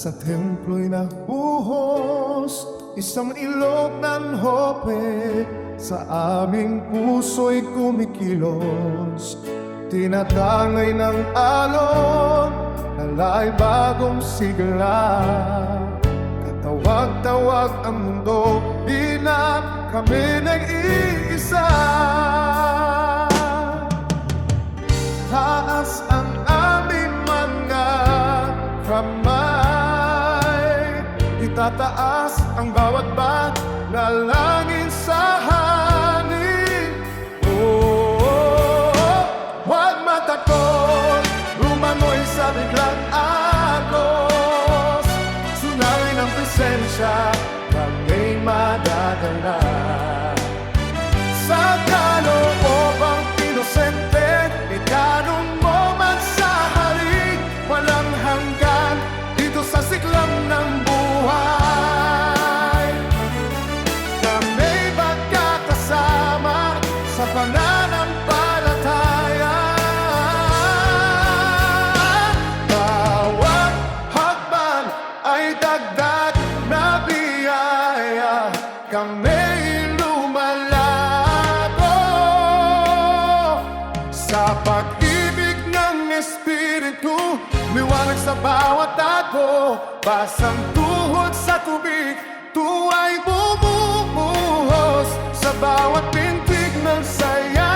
Sa templo'y nabuhos isang ilog ng hope. Sa aming puso'y kumikilos, tinatangay ng alon, nalay bagong sigla. Katawag-tawag ang mundo, di na kami nag-iisa. Taas ang aming mga kamay, itataas ang bawat panalangin sa hangin. Huwag matakot, lumangoy sa biglang agos. Tsunami ng presensya, kami madadala. Sa kaloobang inosente, itanong mo man sa halik. Walang hanggan dito sa siklang ng buhay. Kami magkakasama sa pananampalataya. Bawat hakbang ay dagdag na biyaya. Kami lumalago sa pag-ibig ng Espiritu. Liwanag sa bawat tago, basang tuhod sa tubig. Tuwa'y bumubuhos sa bawat pintig ng saya.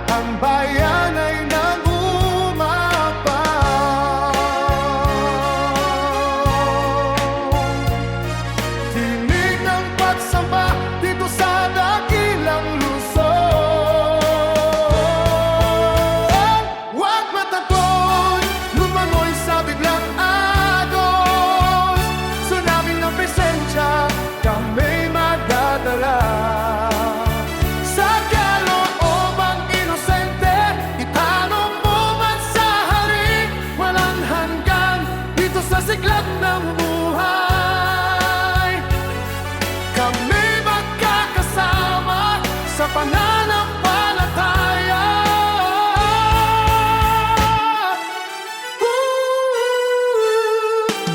Ang bayan ay nagumapaw. Tinig ng pagsamba dito sa dakilang Luzon. Huwag matakot, lumangoy sa biglang agos. Tsunami ng presensya, kami magdadala. Sa kaloobang inosente, itanong mo man sa halik. Walang hanggan dito sa siklat ng buhay. Kami magkakasama sa pananampalataya.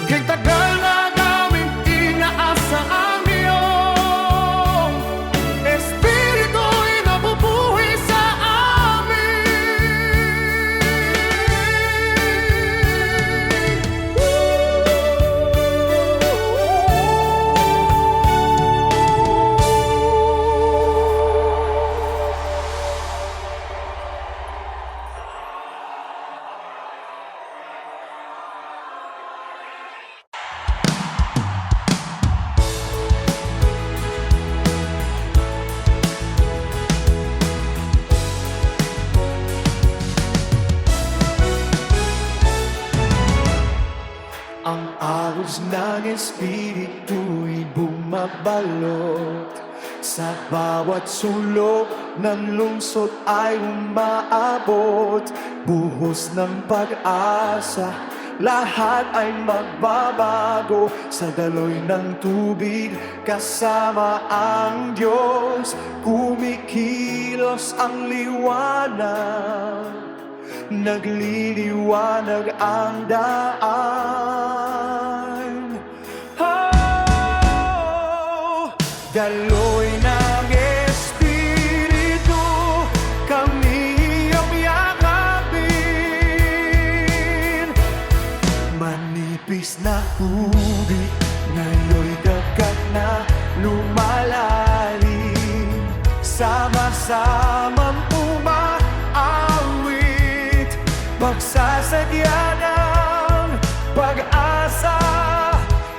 Kay tagal na naming inaasa ang iyong Espiritu'y nabubuhay sa Ang agos ng Espiritu'y bumabalot sa bawat sulok ng lungsod ay umaabot. Buhos ng pag-asa, lahat ay magbabago. Sa daloy ng tubig, kasama ang Diyos, kumikilos ang liwanag. Nagliliwanag ang daan. Oh, daloy ng Espiritu, kami iyong yakapin. Manipis na tubig, ngayon'y dagat na lumalalim. Sama-samang umaawit, pagsasadya ng pag-asa,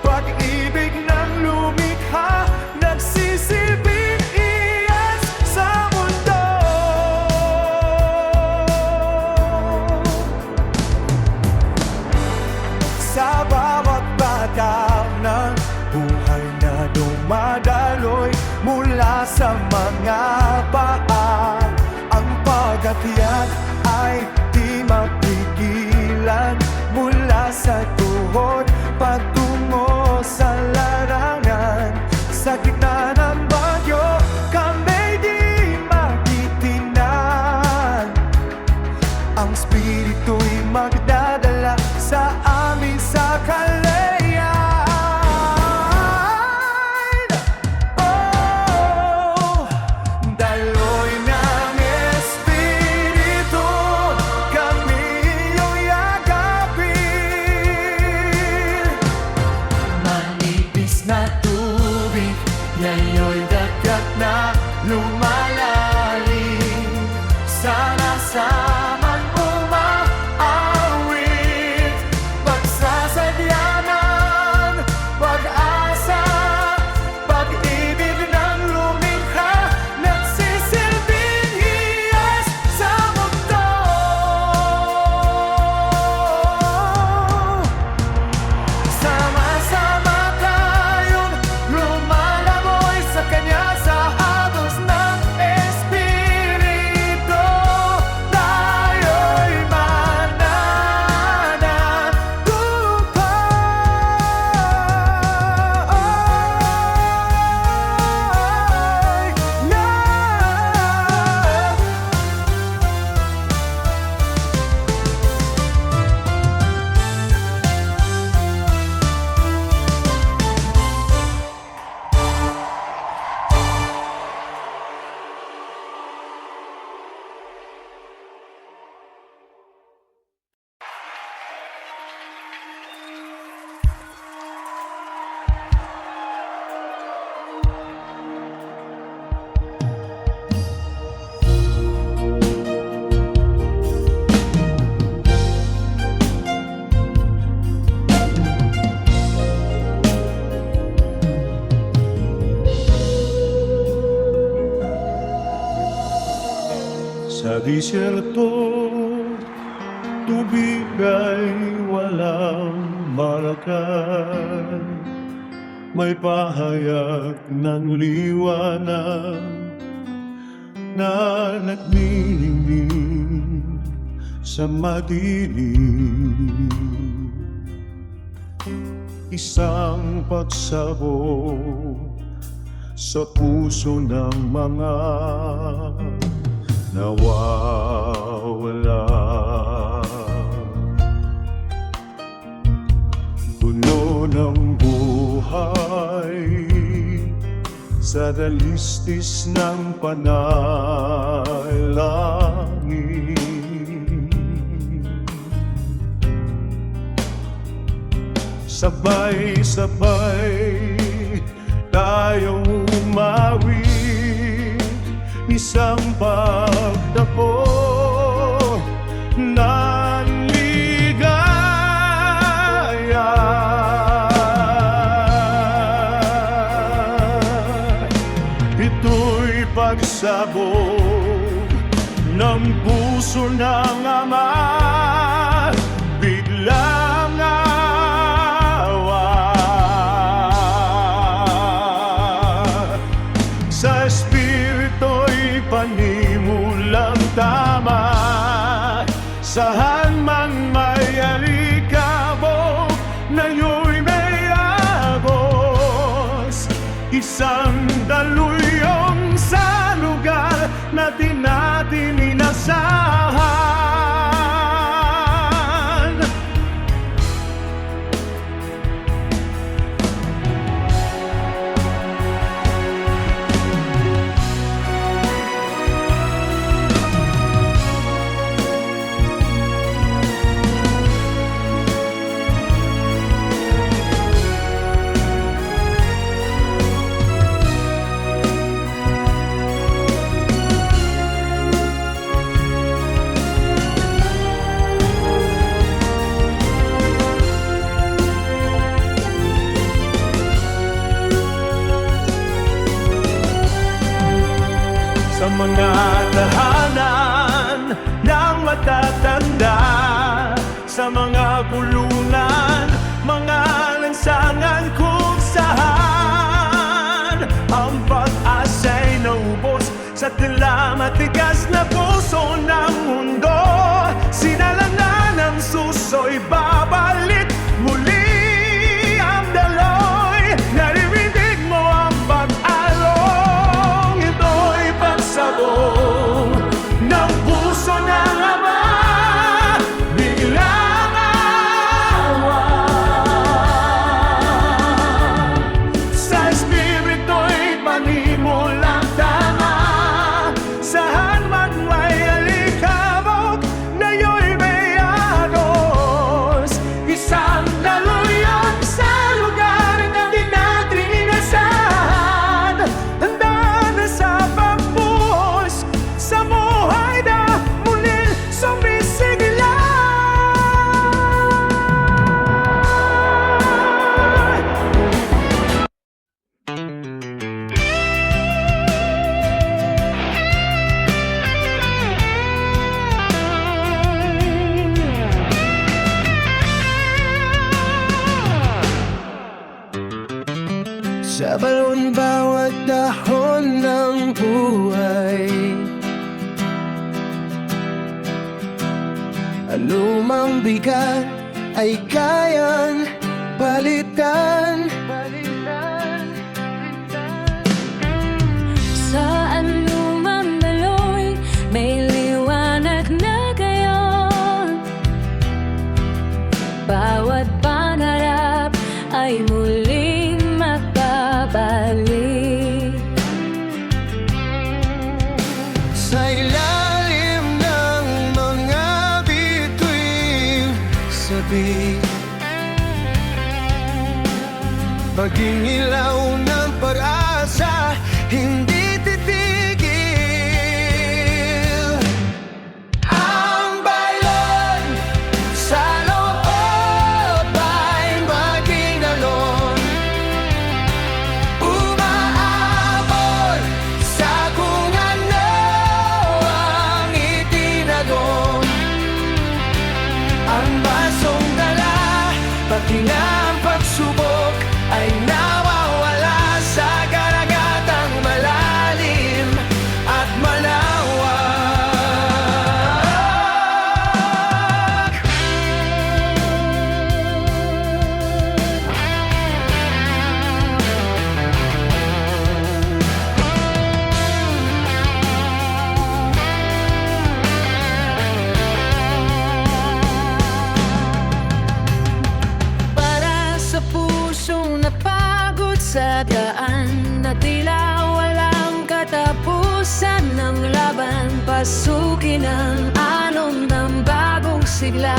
pag-ibig ng lumikha, nagsisilbing iyas sa mundo. Sa bawat batak ng buhay na dumadaloy mula sa mga paa, ang pag-akyat ay di mapigilan. Mula sa tuhod patungo sa larangan, sa gitna ng bagyo kami di magtitinan. Ang Espiritu'y magdadala sa amin sa kalagayan. disyerto, tubig ay walang marakay. May pahayag ng liwanag na nagningning sa madilim. Isang pagsabog sa puso ng mga nawawala. Puno ng buhay sa dalistis ng panalangin. Sabay-sabay tayong umawit, isang pagdako ng ligaya. Ito'y pagsabog ng puso ng Ama, biglang awa. Sa Espiritu'y panimulang tama, saan man may alikabok, ngayon may agos. Isang daluyong sa lugar na di natin inasahan. Sa mga tahanan ng matatanda, sa mga kulungan, mga lansangan kung saan ang pag-asa'y naubos sa tila matigas na puso ng mundo. Sinalana ng suso'y babalik muli ang daloy. Naririnig mo ang pag-along, ito'y pagsabog ng puso ng Ama, biglang awa. Sa Espiritu'y panimulang tama, saan man may alikabok, ngayon may agos. Isang daluyong sa lugar na di natin inasahan, handa na sa pagbuhos sa buhay na muling sumisigla. Sa balon bawat dahon ng buhay, anumang bigat ay kayang palitan. Sa anumang daloy, may liwanag na gayon. Bawat pangarap ay muling magbabalik. Sa ilalim ng mga bituin sabi, maging ilaw ng pag-asa, hindi titigil. Ang bayan sa loob ay maging alon, umaabot sa kung ano ang iti pati nga ang pagsubok ay nawawala sa karagatang malalim at malawak. Para sa pusong napagod sa daan na tila walang katapusan ng laban, pasukin ang alon ng bagong sigla.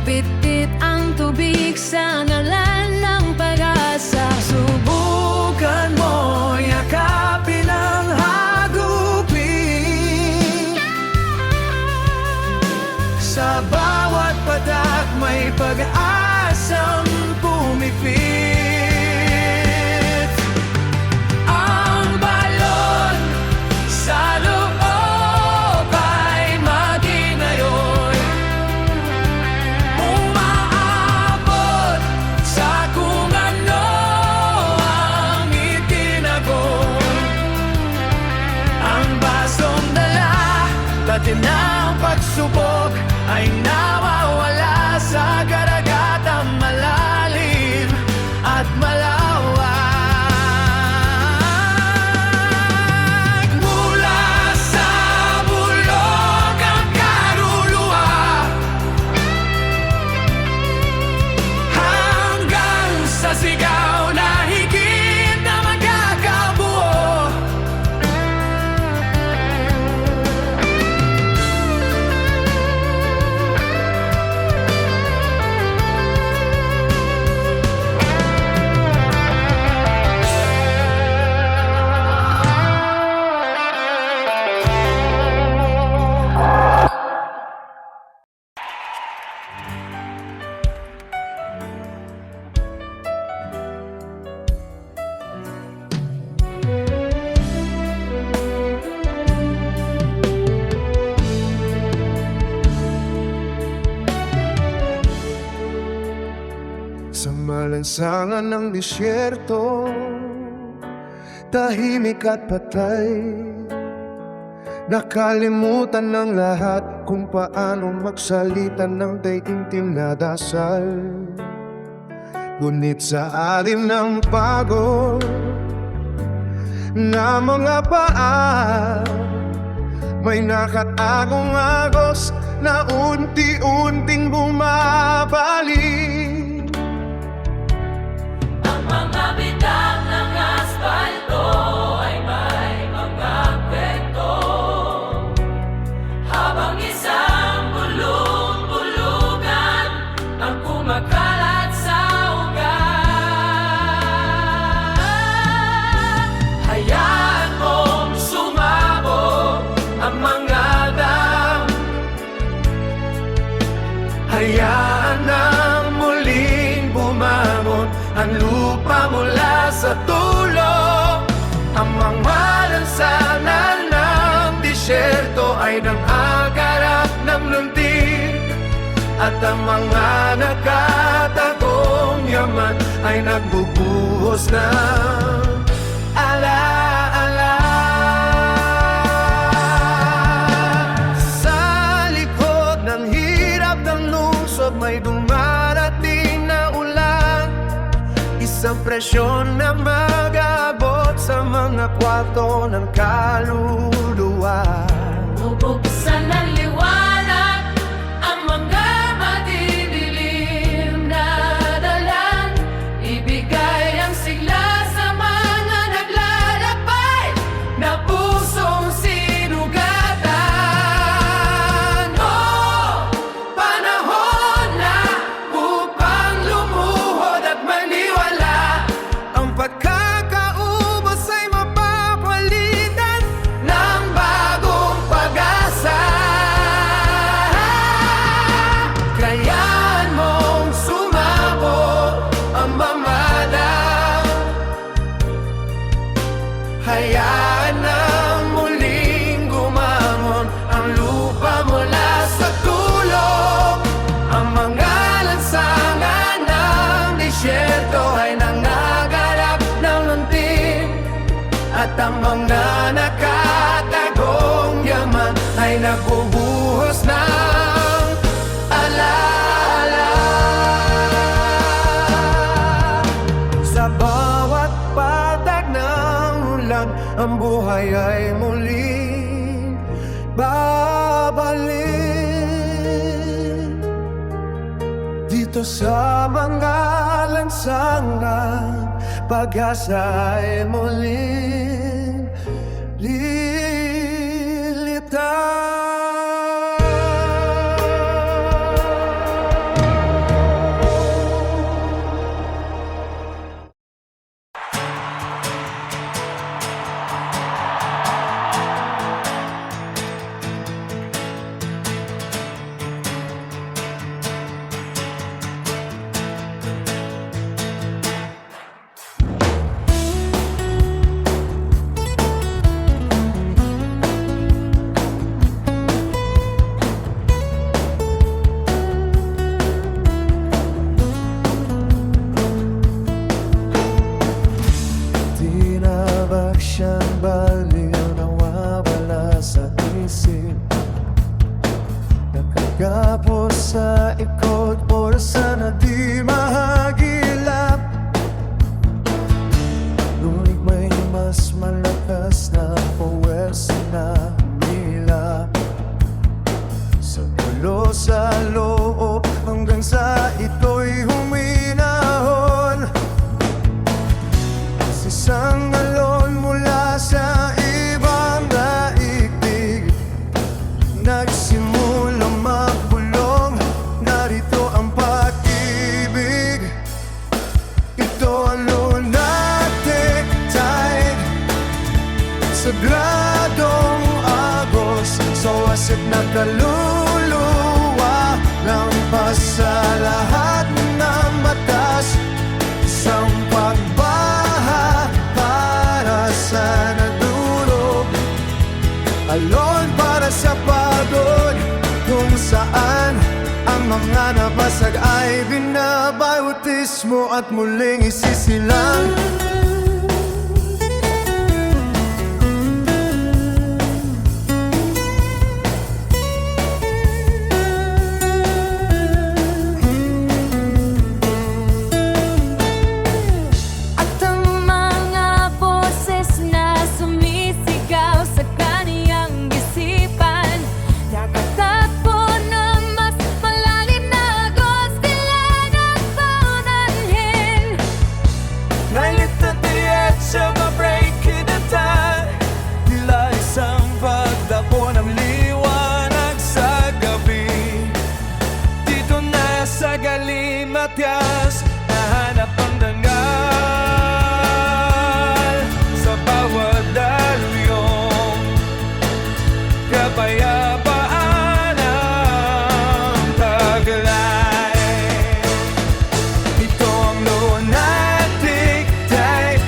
Pitit ang tubig sa ngalan ng pag-asa. Subukan mo yakapin ang hagupin. Sa bawat patak may pag-asang pumipit. Ang balon sa loob ay maging ngayon, umaabot sa kung ano ang itinago. Ang basong dala, dati ng pagsubok ay nawawala sa karagatang malalim at malawak. Mula sa bulog ang kaluluwa hanggang sa sigaw na higit na magkakabuo. Sa malansangan ng disyerto, tahimik at patay, nakalimutan ng lahat kung paano magsalita ng daigdig na dasal. Ngunit sa alim ng pagod na mga paa, may nakatagong agos na unti-unting bumabalik. Mga bitag ng asfalto ay may mga kwento, habang isang bulong-bulugan ang kumakalat sa ugat. Hayaan mong sumabog ang mga dam, Hayaan nang muling bumamon ang lupa mula sa tulo. Ang mga lansanan ng disyerto ay nang-agarap ng luntig, at ang mga nakatagong yaman ay nagbubuhos ng alaala. Sa likod ng hirap ng lungsod may dumarating na ulan, isang presyon na mag-abot sa mga kwarto ng kaluluwa. bubuksan ng liwanag ang mga madidilim na dalan, ibigay ang sigla sa mga naglalakbay na pusong sinugatan. Oh, panahon na upang lumuhod at maniwala. Ang pagkakaubos ay mapapalitan ng bagong pag-asa. At ang mga nakatagong yaman ay nagbubuhos ng alaala. Sa bawat patag ng ulan, ang buhay ay muling babalik. Dito sa mga lansangan, pag-asa ay muling lilitaw. Siyang baliw nawawala sa isip, nakagapos sa ikot, oras na di mahagilap. Ngunit may mas malakas na puwersa na humilap sa gulo sa loob, hanggang sa ito'y huminahon. Isang alon mula sa ibang daigdig, nagsimulang magbulong. Narito ang pag-ibig, ito ang lunatic tide. Sagradong agos, sa wasit na kaluluwa, lampas sa lahat ng batas. Isang pagbaha para sa nadurog, alon para sa pagod, kung saan ang mga nabasag ay binabautismo at muling isisilang. Matyas, nahanap ang dangal sa bawat daluyong kapayapaan ang taglay. Ito ang lunatic tide,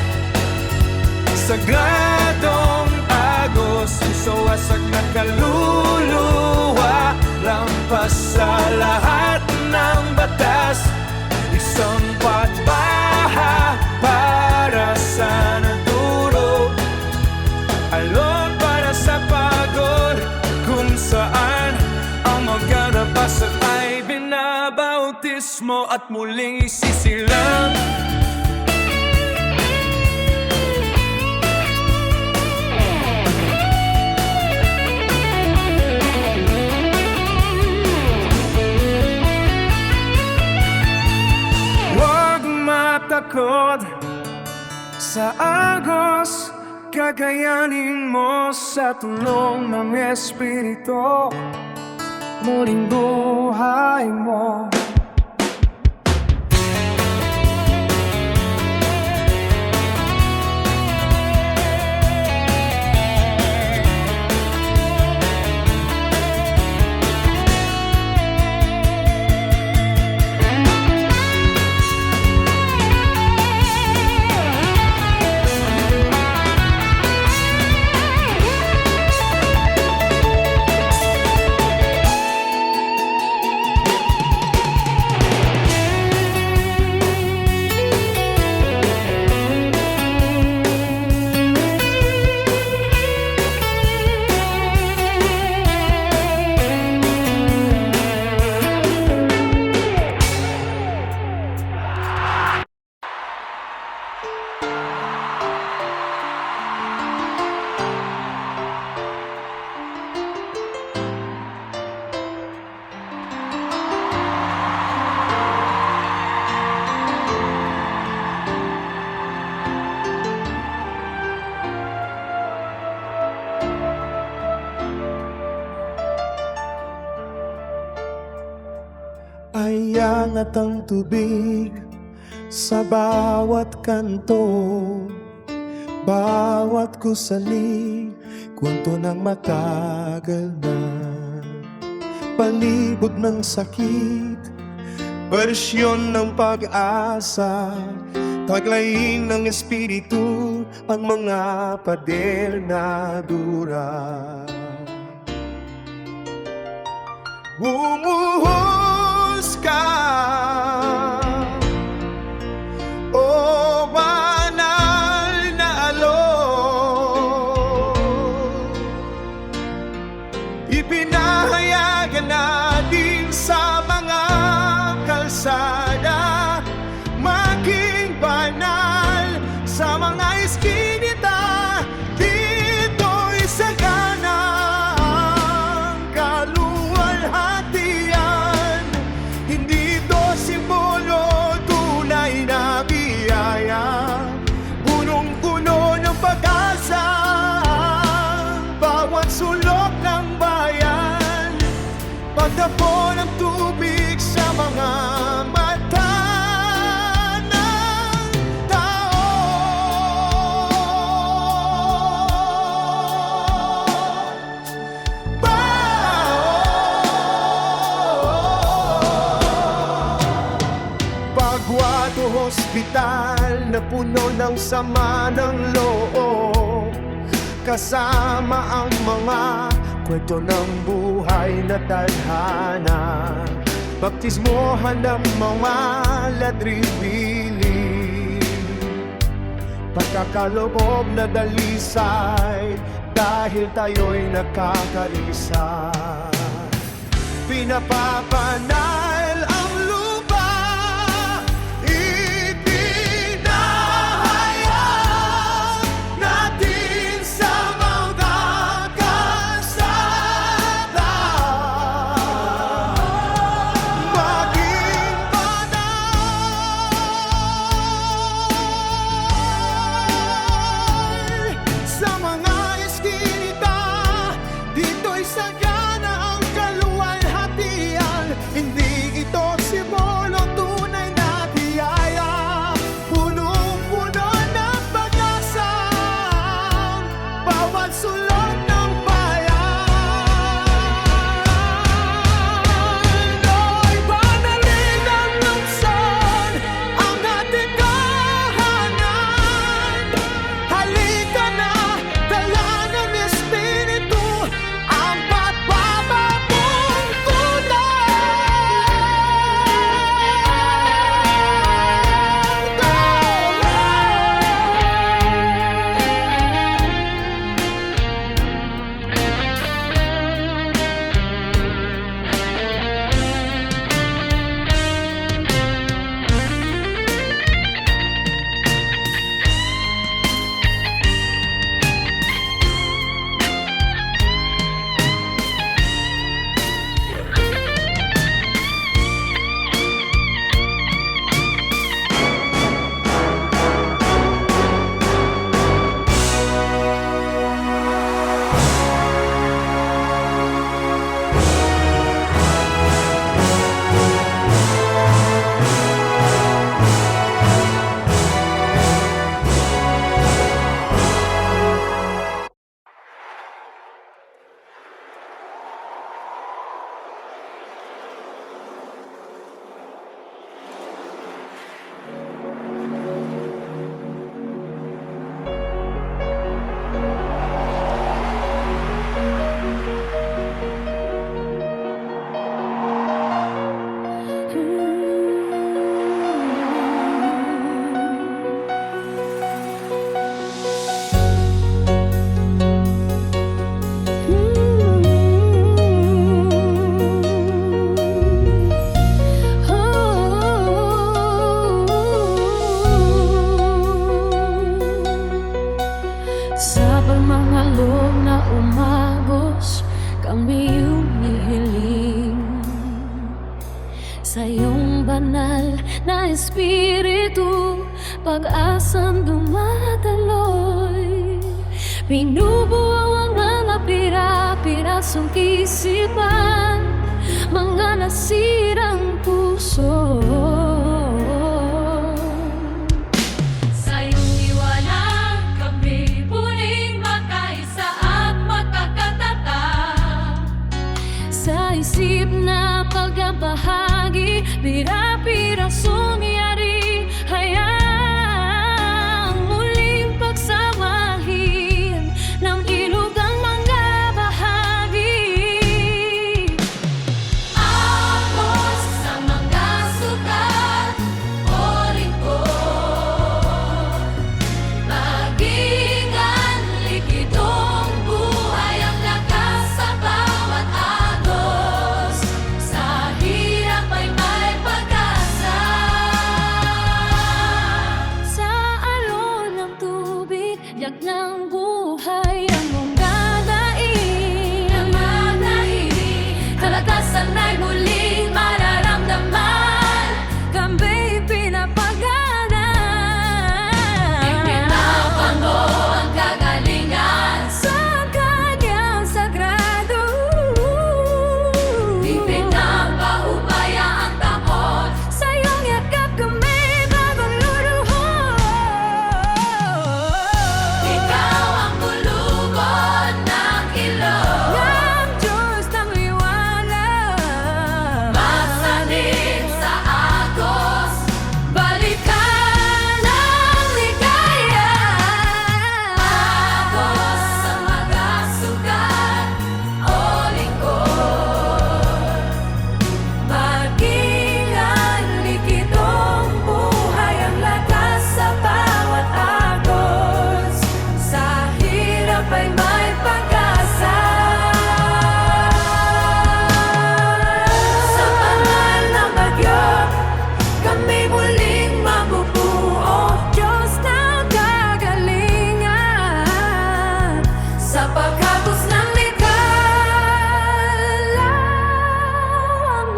sagradong agos, sa wasak na kaluluwa, lampas sa lahat ng batas. Isang pagbaha para sa nadurog, alon para sa pagod, kung saan ang mga nabasag ay binabautismo at muling isisilang. Takot sa agos, kakayanin mo sa tulong ng Espiritu, muling buhay mo. Umaangat ang tubig sa bawat kanto, bawat gusali, kwento ng matagal na. Palibot ng sakit, bersyon ng pag-asa, taglayin ng espiritu, ang mga pader na dura. Bumuhos ka, o banal na alon, ipinahayagan natin sa mga kalsada, maging banal sa mga iskinita. Dito'y sagana ang kaluwalhatian, hindi ito simbolo, tunay na biyaya, punong-puno ng pag-asa, bawat sulok ng bayan, pagdapon ng tubig sa mga mata ng tao. Pagwat o hospital na puno ng sama ng loob, kasama ang mga kwento ng buhay na tadhana, baptismohan ng mga ladriwili, pagkakaloob na dalisay dahil tayo'y nagkakarisa. Pinapapanal ang lupa, itinahayag natin sa mga kalsada, maging banal sa mga eskinita. Dito'y sagana ang kaluwalhatian, hindi ito simbolo, tunay na biyaya, punong-puno ng pag-asa, bawat sulok ng bayan. No'y banalin ang lungsod, ang ating kahanan. Halika na, dala ng espiritu, ang pagbabagong na espiritu, pag-asang dumadaloy. Binubuo ang mga pira-pirasong kisipan, mga nasirang puso. Sa iyong liwanag, kami muling magkaisa at magkakatatag. Sa isip na pagkabahagi, pira-pirasong yari, hayaang muling pagsamahin ng ilog ang mga bahagi. Agos sa mga sukat o lingkod, maging likidong buhay ang lakas sa bawat agos. Sa hirap ay may pag-asa. Sa alon ng tubig, yak ng buhay ang mga daig. Kalatasan ay muling mararamdaman, kami pinapagana. Ipinapang mo ang kagalingan sa kanyang sagrado. Ipinapaubaya ang takot, sa iyong yakap kami bagong luluhod. Ikaw ang bulugon ng ilog, ng Diyos ng liwanag, masanib sa agos, balikan ang ligaya. Agos sa mga sugat o lingkod, maging likidong buhay ang lakas sa bawat agos. Sa hirap ay may pag-asa. Sa pangal ng bagyo, kami muling mabubuo. Diyos ng kagalingan, sa pagkatos ng likala ang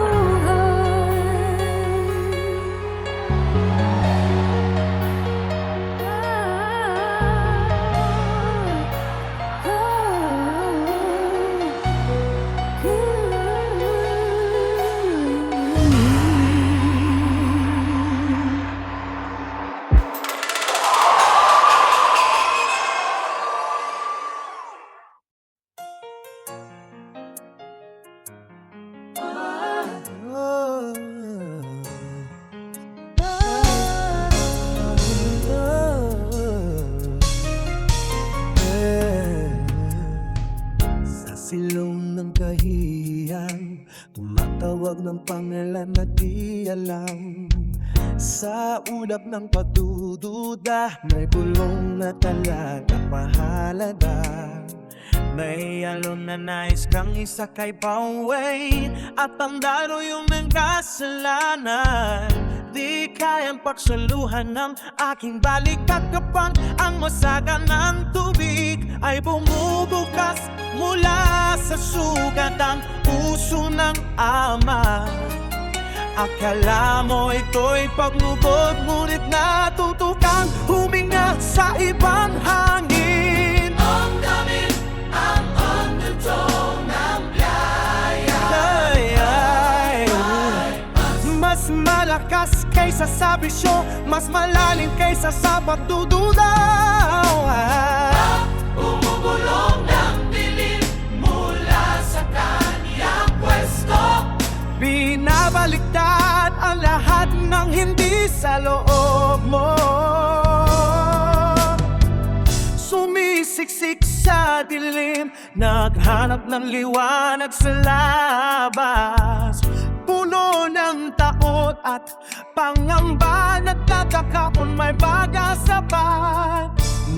Sa silong ng kahiyan, tumatawag ng pangalan na di alam. Sa ulap ng pagdududa, may bulong na talaga mahalaga. May alon na nais kang isakay pa away, at ang daruyong ng kasalanan. Di kayang pagsaluhan ng aking balikat kapag ang masaga ng tubig ay bumubukas mula sa sugat ang puso ng ama. Akala mo ito'y paglubog, ngunit natutukang huminga sa ibang hangin. Damdamin ang undertone ng biyaya. Mas malakas kaysa sa bisyo, mas malalim kaysa sa pagdududa. Bumubulong ng dilim mula sa kaniyang pwesto. Binabaliktad ang lahat ng hindi sa loob mo. Sumisiksik sa dilim, naghanap ng liwanag sa labas. Puno ng takot at pangamba, nagtataka kung may pag-asa pa.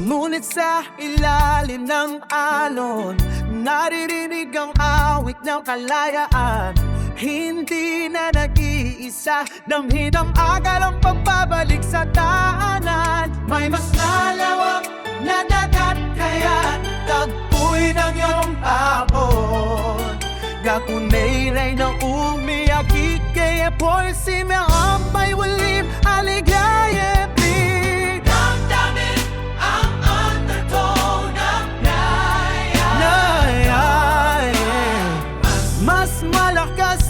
Ngunit sa ilalim ng alon, naririnig ang awit ng kalayaan. Hindi na nag-iisa, damhin ang agalang pagbabalik sa daanan. May mas nalawak na dagat, kaya tagpuin ang iyong tapon. Gakunay na umiyak, ikaya por si me ambay walim aligaya big. Damdamin ang undertone ng biyaya. Mas malakas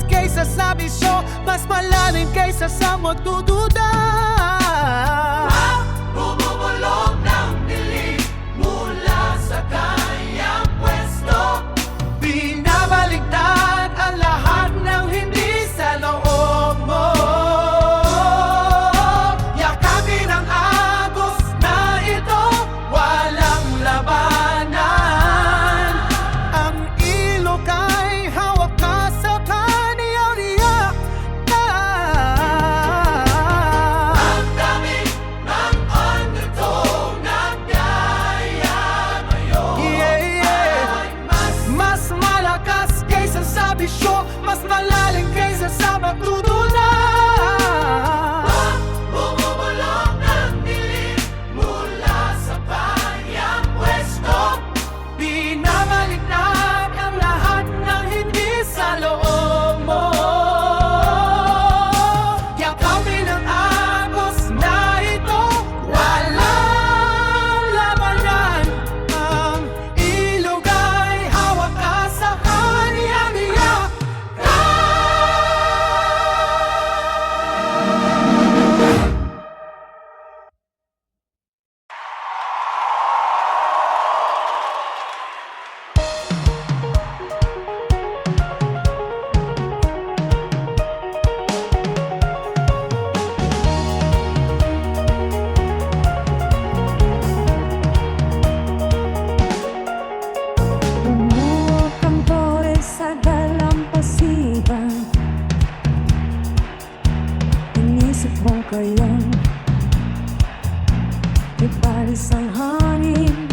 ipalis ang hangin.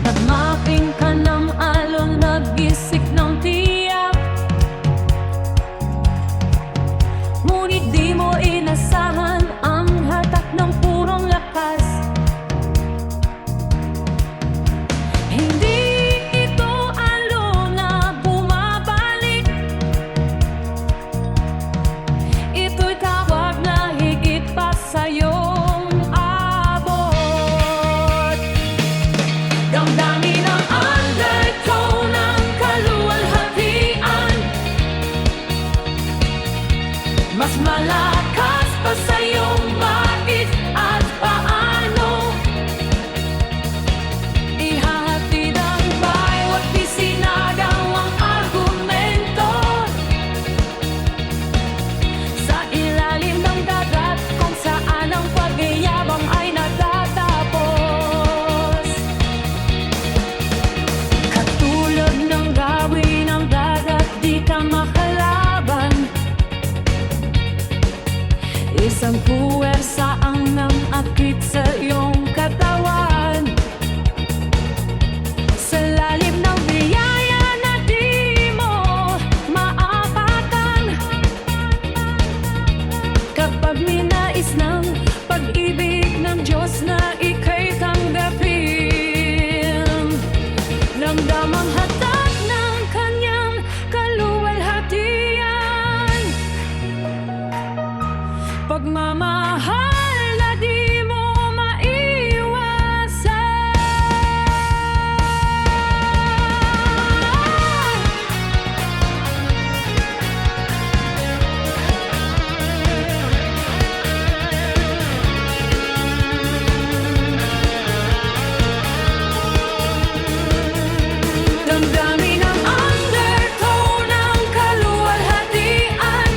Nagmaping ka ng alon, nagisik ng tiyak. Ngunit di mo inasahan ang hatak ng purong lakas. Hindi ito alon na bumabalik. Ito'y tawag na higit pa sa'yong abot. Damdamin ang undertone ng kaluwalhatian. Mas malakas pa sa'yong bakit at paano. Ihahatid ang bawat isinagawang argumento. Sa ilalim ng dagat kung saan ang pagyayabang ay natatapos. Katulad ng gawin ng dagat, di ka makalaban. Isang puwersa ang nang-akit sa iyong katawan. Sa lalim ng biyaya na di mo maapakan. Kapag minais ng pag-ibig ng Diyos na ika'y tanggapin, ramdamang hatak ng kanyang kaluwalhatian. Pagmamahal na di mo maiwasan. Damdamin ang undertone ng kaluwalhatian.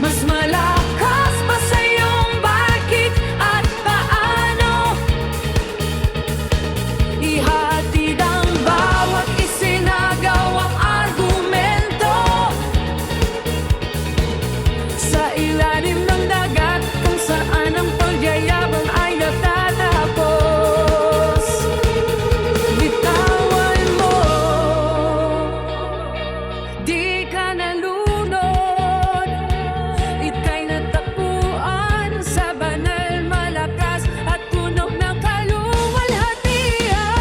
Mas malakas pa sa'yong bakit at paano. Ihatid ang bawat isinagawang argumento. Sa ilalim ng dagat kung saan ang pagyayabang ay natatapos. Bitawan mo, di ka nalunod. Ika'y natagpuan sa banal, malakas at puno ng kaluwalhatian.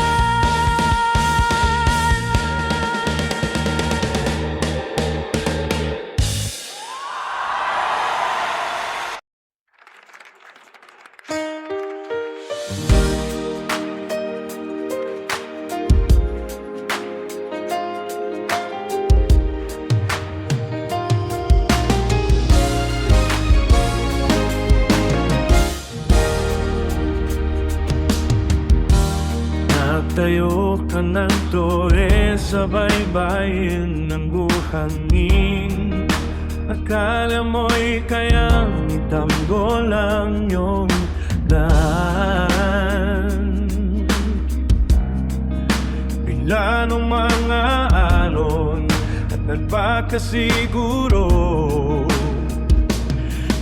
Nagtayo ka ng tore sa baybayin ng buhangin. Akala mo'y kayang itanggol ang iyong daan. Bigla ng mga alon at nagpakasiguro.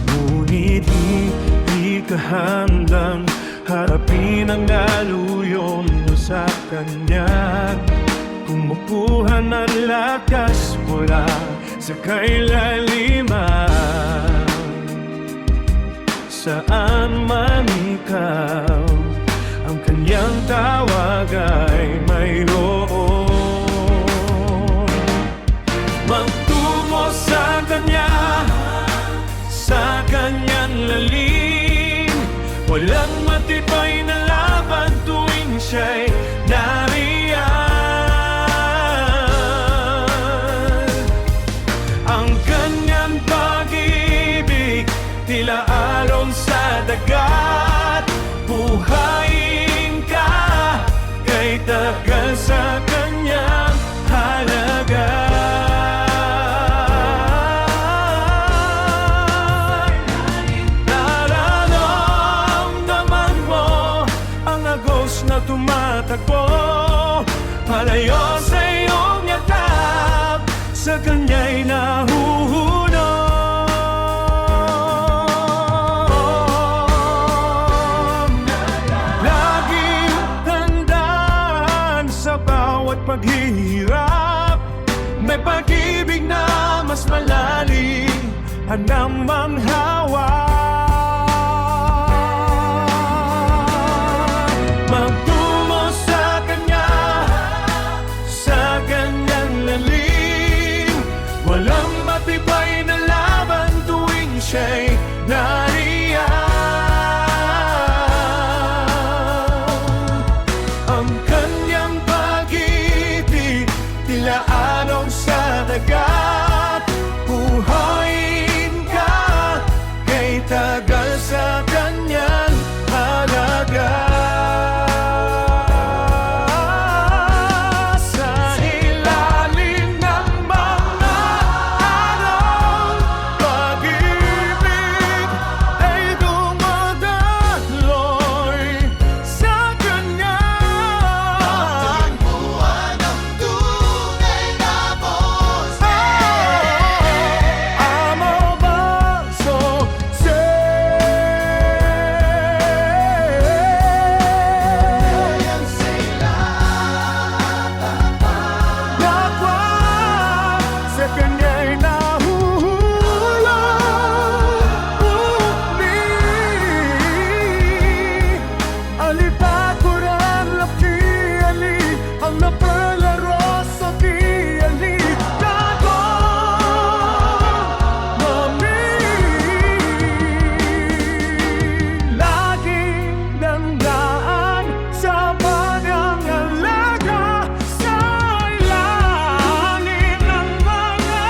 Ngunit hindi ka handang harapin ang daluyon mo sa kanya. Kumukuha ng lakas mula sa kailaliman. Saan man ikaw, ang kanyang tawag ay mayroon. Magtungo sa kanya, sa kanyang lalim. Walang matibay na laban tuwing siya'y nariyan. Ang kanyang pag-ibig tila alon sa dagat. Buhayin ka kay tagal sa kanyang halaga. Nararamdaman mo ang agos na tumatakbo palayo sa iyong yakap, sa kanya'y nahuhulog. namang hawa. Magtungo sa Kanya, sa Kanyang lalim. Walang matibay na laban tuwing siya'y nariyan. Ang Kanyang pag-ibig, tila alon sa dagat. Buhayin ka, kay tagal sa Kanyang halaga. Sa ilalim ng mga araw, pag-ibig ay dumadaloy sa Kanya. Buwan ang tunay na boses. Amo baso Ayan sila Nakwa sa Kanya'y nahuhulog uli. Alipakuran lakiali, ang napalaro sa kiali. Gago mami, laging dandaan sa pangangalaga sa ilalim ng mga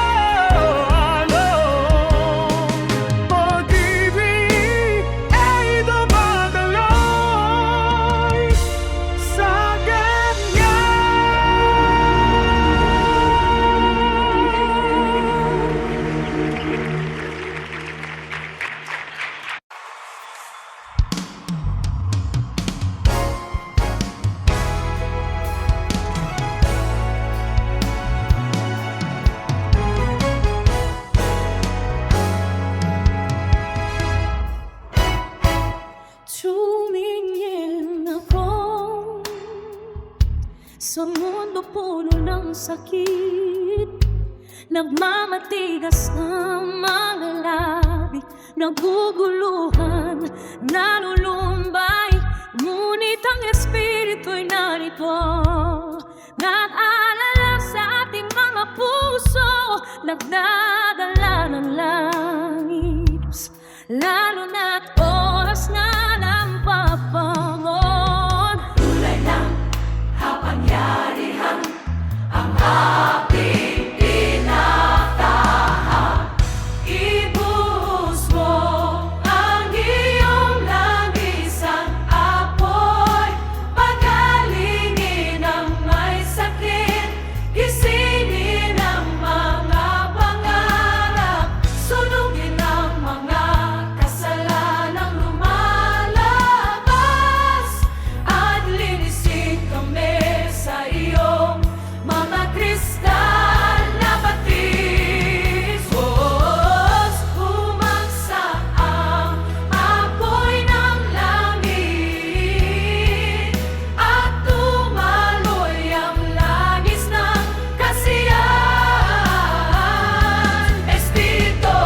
alon. Pag-ibig ay dumadaloy sa Kanya. Tumingin ako sa mundo puno ng sakit. Nagmamatigas ang mga labi, naguguluhan, nalulumbay. Ngunit ang Espiritu'y narito, nag-aalala sa ating mga puso, nagdadala ng langis, lalo na't oras na nampapangon. Tulay ng kapangyarihan, ang ating tinatahan. Ibuhos mo ang iyong langis, ang apoy, pagalingin ang may sakit, gisingin ang mga pangarap, sunugin ang mga kasalanang lumalabas, at linisin kami sa iyong mga kristal na batis. Diyos, bumagsa ang apoy ng langit, at tumaloy ang langis ng kasiyahan. Espiritu,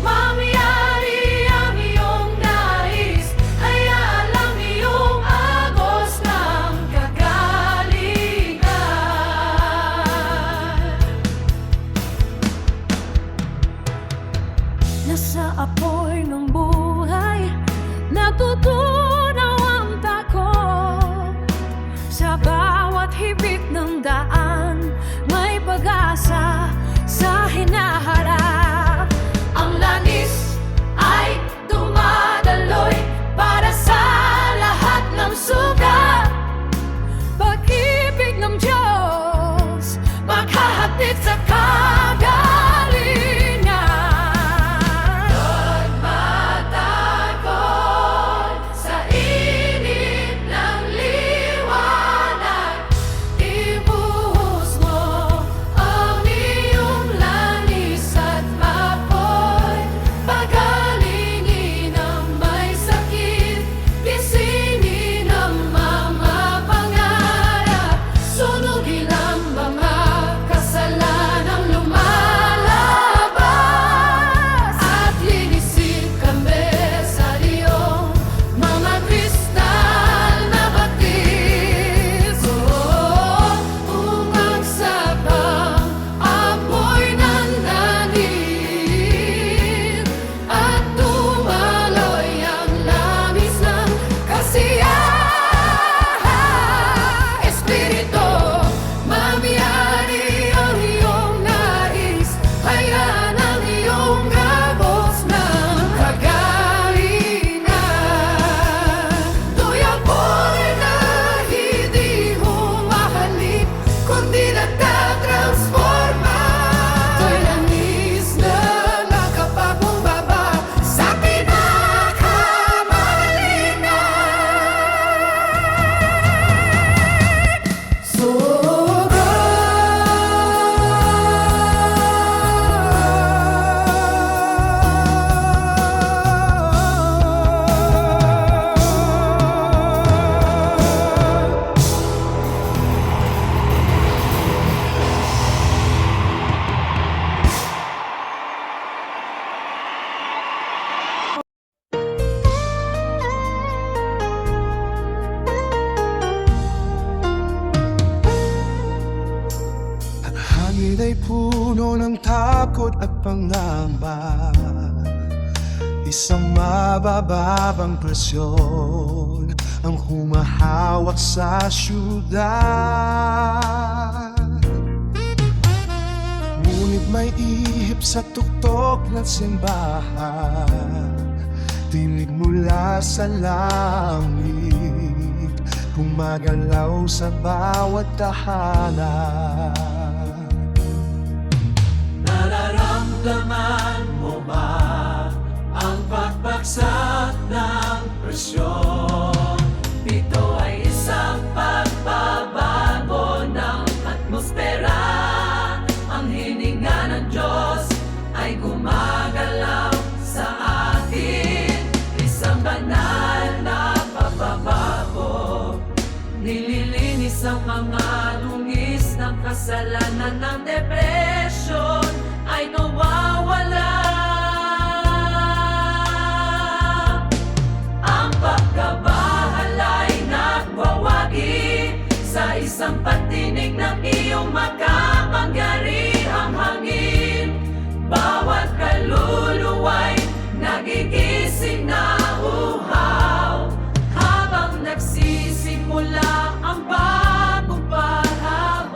mamiyari ang iyong nais, hayaan ang iyong agos ng kagalingan. Nasa apoy ng buhay, natutunaw ang takot. Sa bawat hibik ng daan, may pag-asa sa hinaharap. Ang langis ay dumadaloy para sa lahat ng sugat. Pag-ibig ng Diyos, Maghahatid sa kagalingan. Magmatagal sa init ng liwanag. Ibuhos mo ang iyong langis sa takot at pangamba, isang mabababang presyon ang humahawak sa syudad. Ngunit may ihip sa tuktok ng simbahan, tinig mula sa langit, gumagalaw sa bawat tahanan. Nararamdaman mo ba ang pagbagsak ng presyon? Ito ay isang pagbabago ng atmosfera. Ang hininga ng Diyos ay gumagalaw sa atin. Isang banal na pagbabago, nililinis ang mga dungis ng kasalanan, ng depresyon ay nawawala. Ang pagkabahal ay nagwawagi sa isang patinig ng iyong makapangyarihang hangin. Bawat kaluluwa'y nagigising na uhaw habang nagsisimula ang bagong panahon.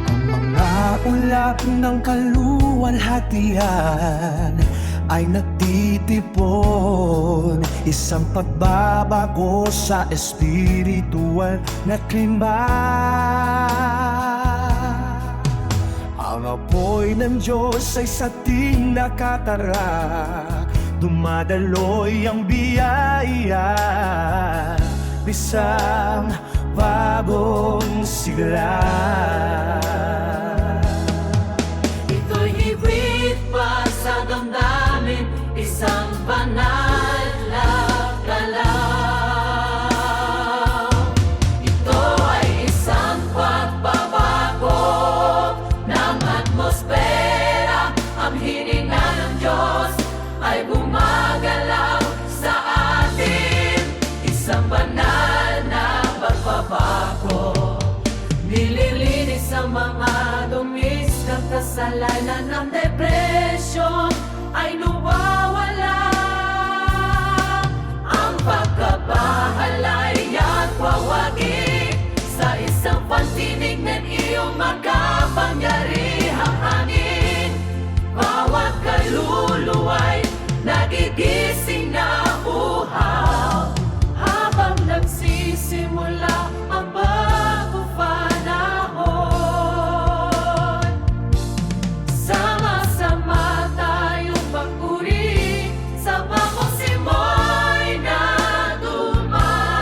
Ang mga ulap ng kaluwalhatian ay natitipon, isang pagbabago sa espiritual na klima. Ang apoy ng Diyos ay sa ating nakatarak, dumadaloy ang biyaya, isang bagong sigla. Ito'y hibit pa sa damdamin, isang banal na galaw. Ito ay isang pagbabago ng atmosfera. Ang hininga ng Diyos ay gumagalaw sa atin. Isang banal na pagbabago, nililinis ang mga dumis ng kasalanan, ng depresyon ay nawawala. Ang pagkabahal ay nagwawagi sa isang pantinig ng iyong makapangyarihang hangin. Bawat kaluluwa'y nagigising na uhaw habang nagsisimula ang bagong panahon. Sama-sama tayong pagpuri sa bagong simoy na dumarating.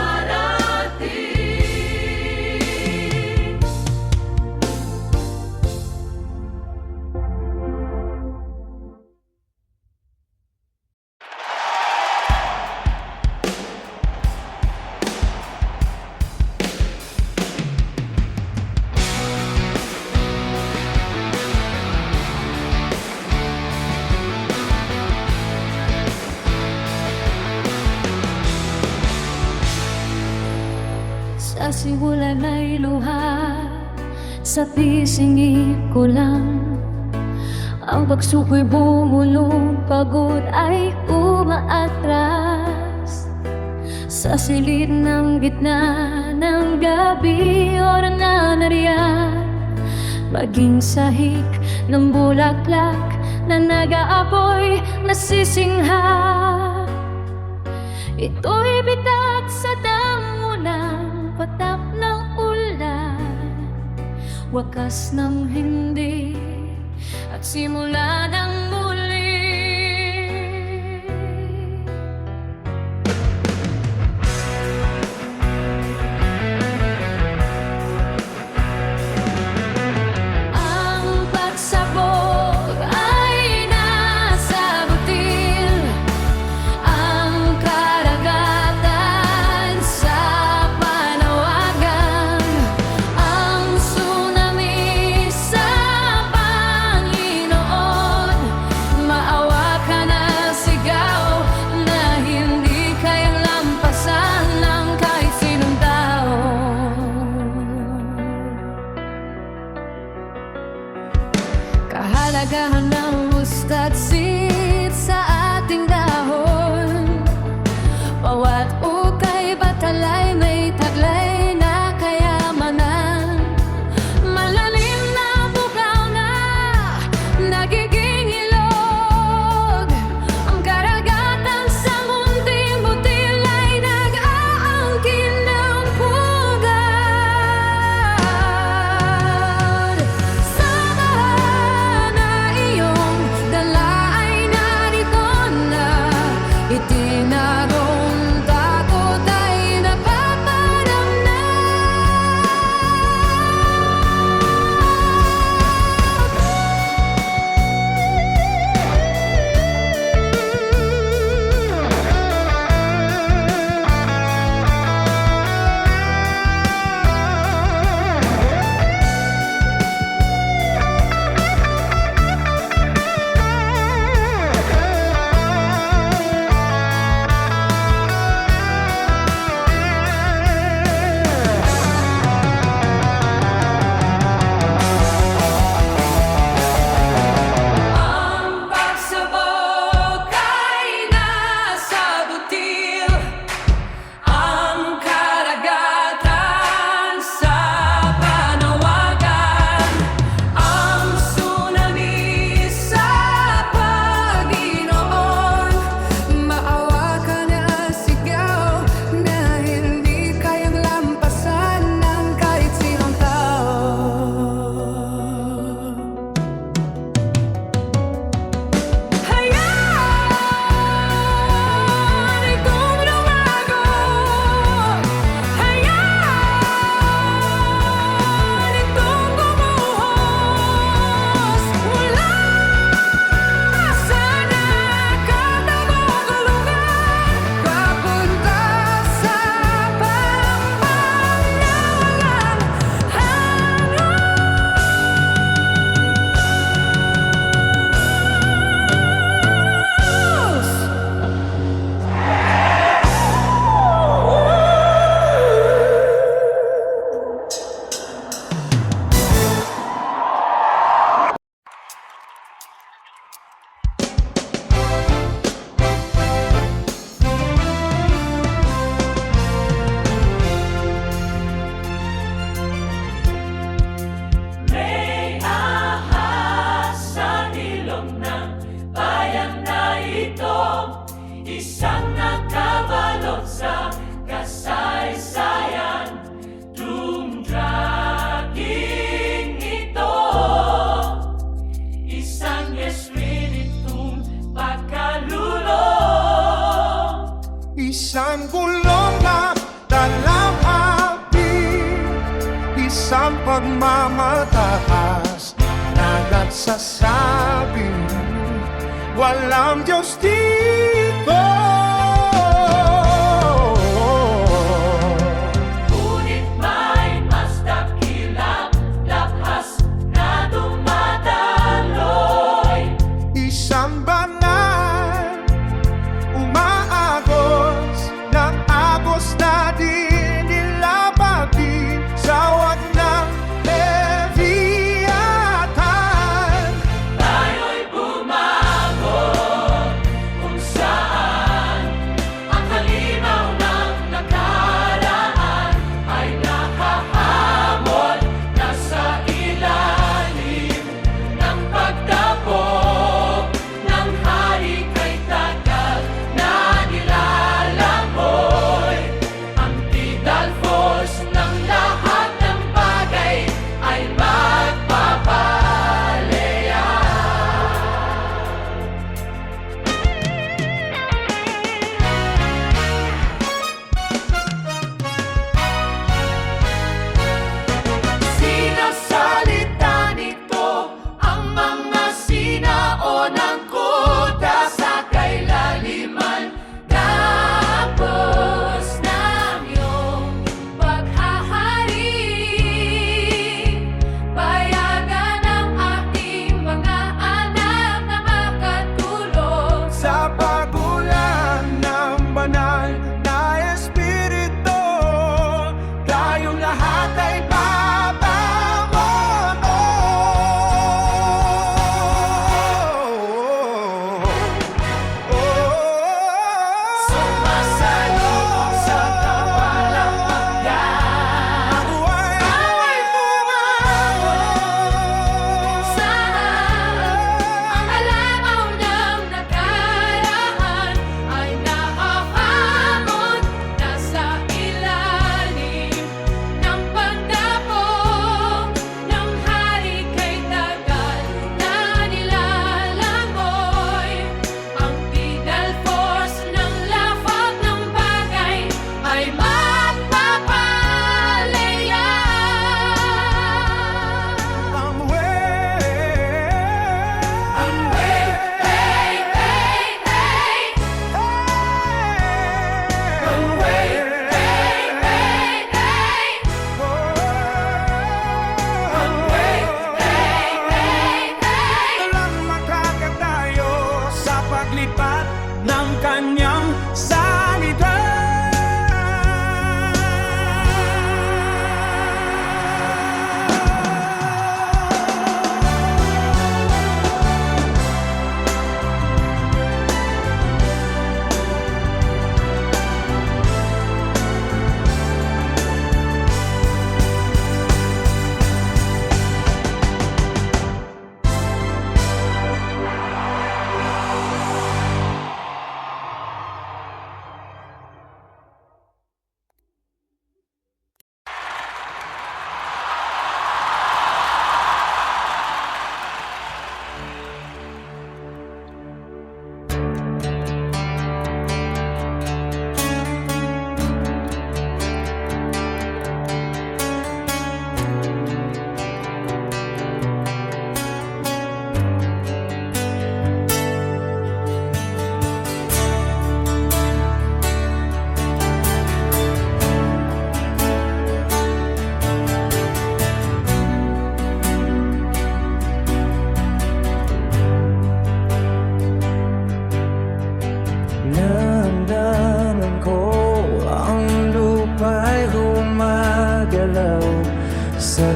Sa simulan ay luha, sa pisingin ko lang. Ang pagsuko'y bumulong, pagod ay umaatras. Sa silid ng gitna ng gabi, oras na nariyan. Maging sahig ng bulaklak na nag-aapoy, nasisingha. Ito'y bitat sa damo ng patak ng ulan, wakas ng hindi at simula ng muli. Ang pagsabog ay nasa butil, ang karagatan sa panawagan, ang tsunami sa Panginoon pala'y may taglay na kayamanan. Malalim na bukaw na nagiging ilog. Ang karagatan sa munting butil ay nag-aangkin ng pugad. Sa baha na iyong dala ay narito na, itinagong takot ay napaparam na. Ang pagsabog ay nasa butil, ang karagatan sa panawagan, ang tsunami sa Panginoon. Maawa ka na, sigaw na hindi kayang lampasan ng kahit sinong tao. Hayaan itong lumago, hayaan itong gumuhos mula sa nakatagong lugar, papunta sa pampang na walang hangos. May ahas sa ilog ng bayan na ito, isang nakabalot sa kasaysayan. Dumdraging ito, isang espiritong pagkalulong. Isang gulong na dalamapi, isang pagmamataas na nagsasabing walang Diyos dito. Ngunit may mas dakilang lakas na dumadaloy. Isang banal, umaagos na agos na di nilabagin sa wag ng Leviathan. Tayo'y bumabog kung saan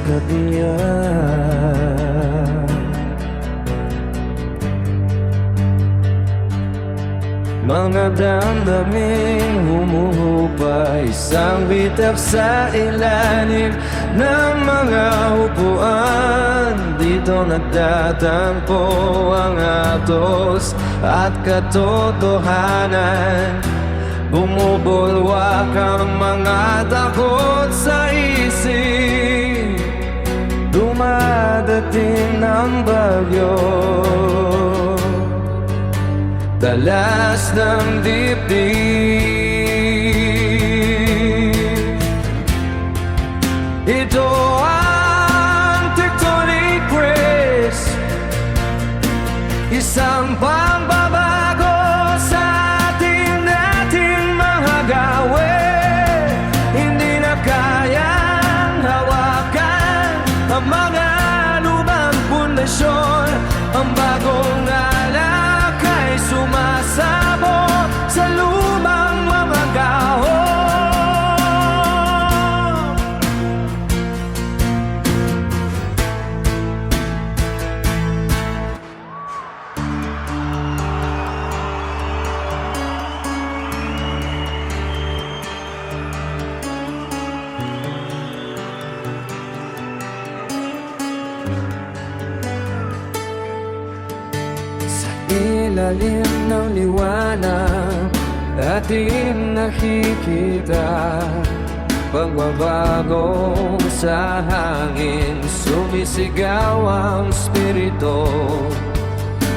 katiyan. Mga damdaming humuhupay, isang bitap sa ilalim ng mga upuan. Dito nagtatampo ang atos at katotohanan. Bumubulwak ang mga takot sa isip. Dumadating ng bagyo, talas ng dibdib. Ito ang tectonic press, isang pangbabago sa ating dating mga gawin. Hindi na kayang hawakan ang mga lumang pundasyon. Ang bagong alak ay sumasabog sa lumang mga gahon. Ilalim ng liwanag ating nakikita, pagbabago sa hangin, sumisigaw ang spirito.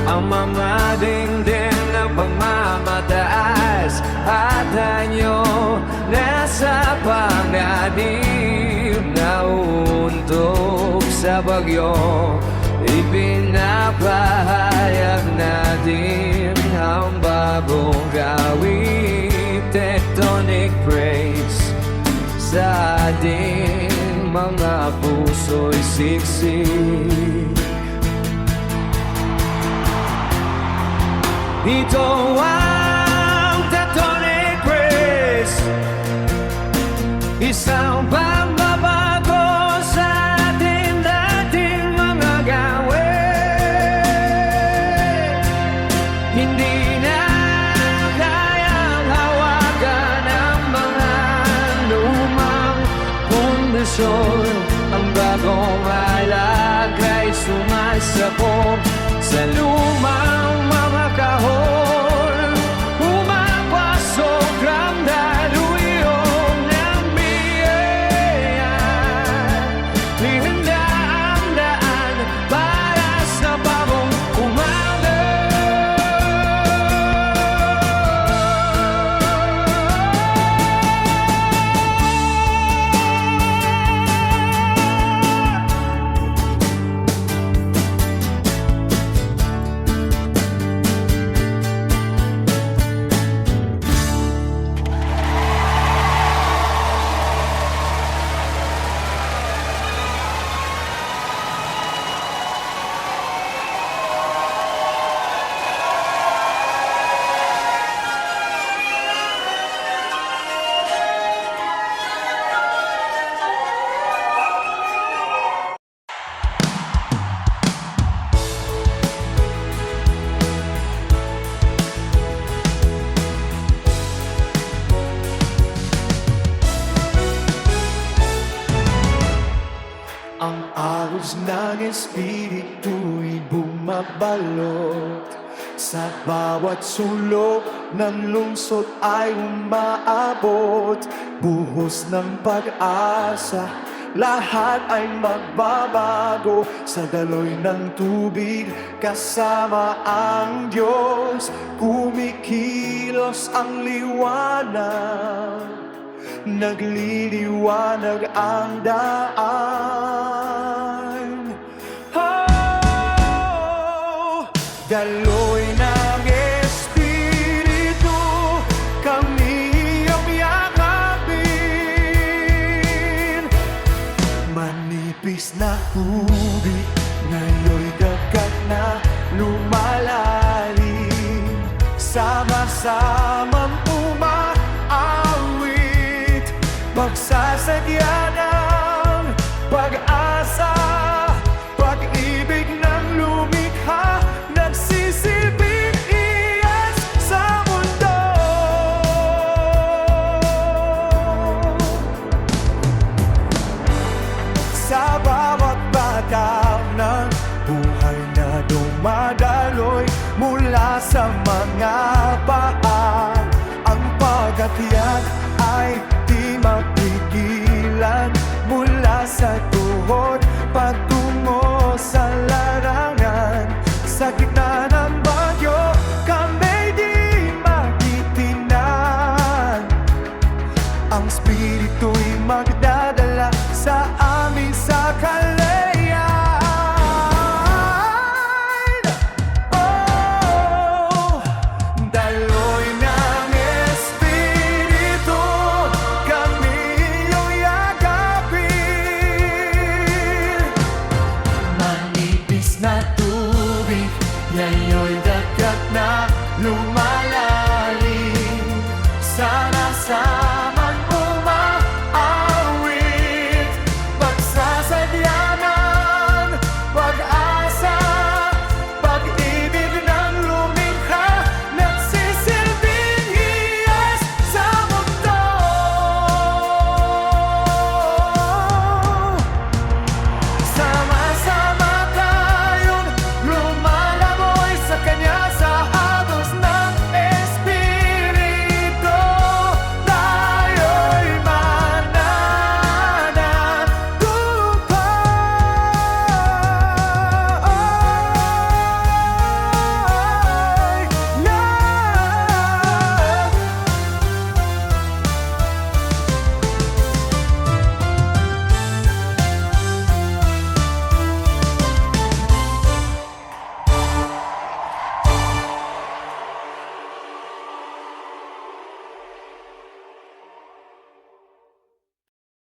Ang mga dingding na pagmamataas at anyo nasa panganib na uuntog sa bagyo. Ipinapahayag natin ang bagong gawin. Tectonic breaks sa ating mga puso'y siksik. Ito ang tectonic breaks, isang pagbabago sa ating dating mga gawin. Hindi na kayang hawakan ang mga lumang pundasyon. Ang bagong alak ay sumasabog sa lumang mga kahon. Pumapasok ang daluyong ng biyaya. Ihanda ang daan para sa bagong umaga. Ang agos ng espiritu'y bumabalot sa bawat sulok ng lungsod ay umaabot. Buhos ng pag-asa, lahat ay magbabago sa daloy ng tubig kasama ang Diyos. Kumikilos ang liwanag, nagliliwanag ang daan. Oh, daloy ng Espiritu, kami ang yakapin. Manipis na tubig, ngayon'y dagat na lumalalim. Sama-samang umaawit, pagsasadya ng pag-asa. ay di mapigilan. Mula sa tuhod patungo sa larangan, sa gitna ng bagyo kami di magtitinan. Ang Espiritu'y magdadala sa amin sa kalayaan. Oh, daloy ng Espiritu, kami iyong yakapin. Manipis na tubig, yayo'y dagat na lumalalim. Sana sa